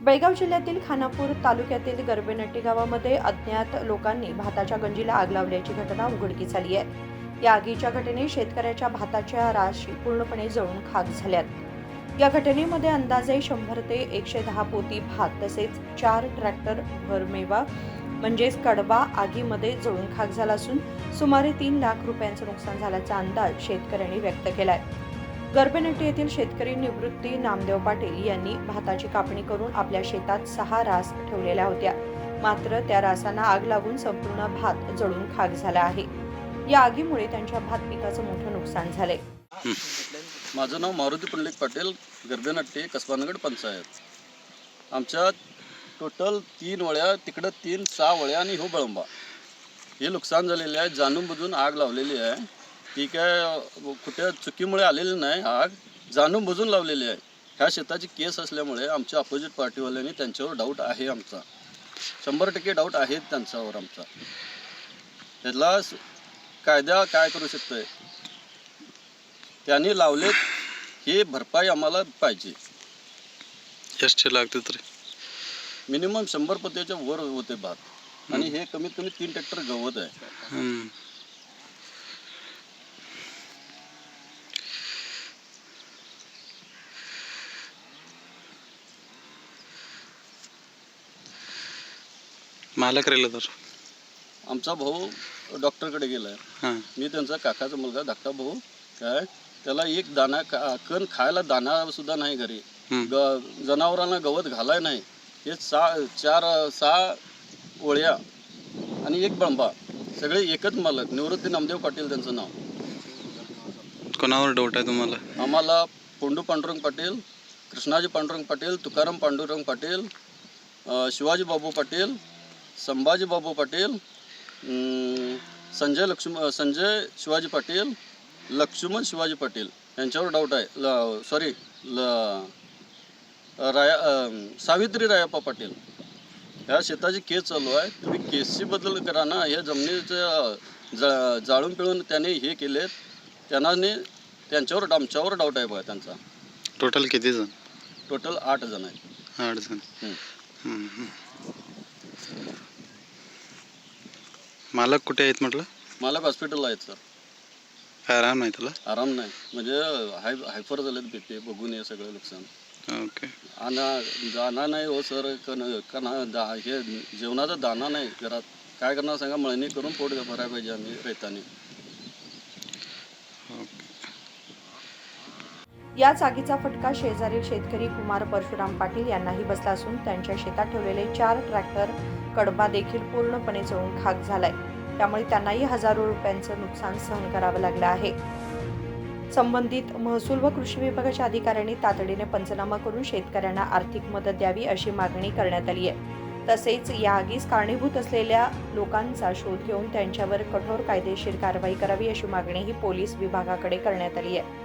बेळगाव जिल्ह्यातील खानापूर तालुक्यातील गरबेनट्टी गावामध्ये अज्ञात लोकांनी भाताच्या गंजीला आग लावल्याची घटना उघडकीस आली आहे। या आगीच्या घटनेत शेतकऱ्याच्या भाताच्या राशी पूर्णपणे जळून खाक झाल्यात। या घटनेमध्ये अंदाजे 100 ते 110 पोती भात तसेच 4 ट्रॅक्टर भरमेवा म्हणजेच कडबा आगीमध्ये जळून खाक झाला असून सुमारे 3 लाख रुपयांचं नुकसान झाल्याचा अंदाज शेतकऱ्यांनी व्यक्त केलाय। गरबेनट्टी येथील शेतकरी निवृत्ती नामदेव पाटील यांनी भाताची कापणी करून आपल्या शेतात 6 रास ठेवलेल्या होत्या, मात्र त्या रासांना आग लागून संपूर्ण भात जळून खाक झाला आहे। या आगीमुळे त्यांच्या भात पिकाचं मोठं नुकसान झालंय। माझं नाव मारुती पुंडलिक पाटील, गरबेनट्टी, कसबानगड पंचायत। आमच्या टोटल 3 वळ्या, तिकडं 3, 6 वळ्या आणि हो बळंबा हे नुकसान झालेले आहे। जाणून बुजून आग लावलेली आहे। ठीक आहे, कुठे चुकीमुळे आलेली नाही, आग जाणून बुजून लावलेली आहे। ह्या शेताची केस असल्यामुळे आमच्या अपोजिट पार्टीवाल्यांनी त्यांच्यावर डाऊट आहे, आमचा 100% डाऊट आहे त्यांच्यावर आमचा। त्याला कायदा काय करू शकतोय, त्यांनी लावलेत हे भरपाई आम्हाला पाहिजे। जास्त लागते तरी मिनिमम 100 पोत्याच्या वर होते भात आणि हे कमीत कमी 3 ट्रॅक्टर गवत आहे। मालक राहिलं तर आमचा भाऊ डॉक्टरकडे गेलाय। मी त्यांचा काकाचा मुलगा धाकटा भाऊ। काय त्याला एक दाना कण खायला दाना सुद्धा नाही घरी, जनावरांना गवत घालाय नाही। हे 6 ओळ्या आणि एक बळंबा सगळे एकच मालक, निवृत्ती नामदेव पाटील त्यांचं नाव। कोणावर डाऊट आहे तुम्हाला? आम्हाला पोंडू पांडुरंग पाटील, कृष्णाजी पांडुरंग पाटील, तुकाराम पांडुरंग पाटील, शिवाजी बाबू पाटील, संभाजी बाबू पाटील, संजय शिवाजी पाटील, लक्ष्मण शिवाजी पाटील यांच्यावर डाऊट आहे। सावित्री रायप्पा पाटील। ह्या शेताची केस चालू आहे, तुम्ही केसची बदल करा ना। ह्या जमिनीचं जाळून पिळून त्यांनी हे केलेत, त्यांच्यावर आमच्यावर डाऊट आहे बघा त्यांचा। टोटल किती जण? टोटल 8 जण आहेत। 8 जण। मालक कुठे आहेत म्हटलं? मालक हॉस्पिटलला आहेत सर। आराम नाही तुला? आराम नाही म्हणजे हायफर झालेत BP बघून हे सगळं नुकसान। ओके। दाना नाही हो सर, हे जेवणाचा दाना नाही घरात, काय करणार सांगा? मळणी करून पोट भरायला पाहिजे आम्ही रैतानी। याच आगीचा फटका शेजारील शेतकरी कुमार परशुराम पाटील यांनाही बसला असून त्यांच्या शेतात ठेवलेले 4 ट्रॅक्टर कडबा देखील पूर्णपणे जळून खाक झालाय। त्यामुळे त्यांनाही हजारो रुपयांचं नुकसान सहन करावं लागलं आहे। संबंधित महसूल व कृषी विभागाच्या अधिकाऱ्यांनी तातडीने पंचनामा करून शेतकऱ्यांना आर्थिक मदत द्यावी अशी मागणी करण्यात आली आहे। तसेच या आगीस कारणीभूत असलेल्या लोकांचा शोध घेऊन त्यांच्यावर कठोर कायदेशीर कारवाई करावी अशी मागणीही पोलीस विभागाकडे करण्यात आली आहे।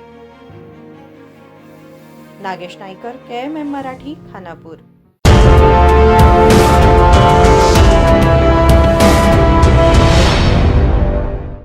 नागेश नाईकर, KMM मराठी, खानापूर।